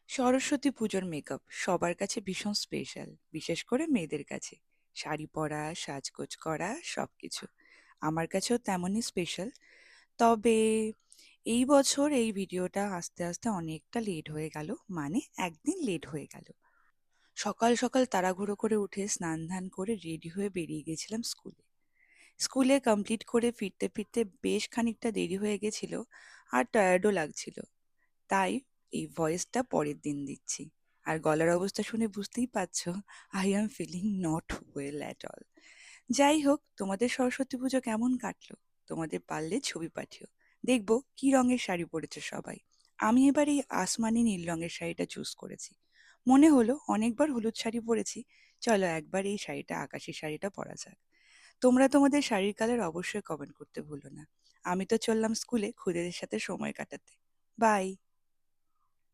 সরস্বতী পুজোর মেকআপ সবার কাছে ভীষণ স্পেশাল, বিশেষ করে মেয়েদের কাছে। শাড়ি পরা, সাজগোজ করা, সবকিছু আমার কাছেও তেমনই স্পেশাল। তবে এই বছর এই ভিডিওটা আস্তে আস্তে অনেকটা লেট হয়ে গেল, মানে একদিন লেট হয়ে গেল। সকাল সকাল তাড়াহুড়ো করে উঠে স্নান ধান করে রেডি হয়ে বেরিয়ে গেছিলাম স্কুলে। স্কুলে কমপ্লিট করে ফিরতে ফিরতে বেশ খানিকটা দেরি হয়ে গেছিল, আর টায়ার্ডও লাগছিল। তাই এই ভয়েসটা পরের দিন দিচ্ছি। আর গলার অবস্থা শুনে বুঝতেই পারছো, I am feeling not well at all. যাই হোক, তোমাদের সরস্বতী পুজো কেমন কাটলো? তোমাদের পারলে ছবি পাঠিও, দেখবো কি রঙের শাড়ি পরেছে সবাই। আমি এবার এই আসমানি নীল রঙের শাড়িটা চুজ করেছি। মনে হলো অনেকবার হলুদ শাড়ি পরেছি, চলো একবার এই শাড়িটা, আকাশি শাড়িটা পরা যাক। তোমরা তোমাদের শাড়ির কালার অবশ্যই কমেন্ট করতে ভুলো না। আমি তো চললাম স্কুলে খুদেদের সাথে সময় কাটাতে। বাই।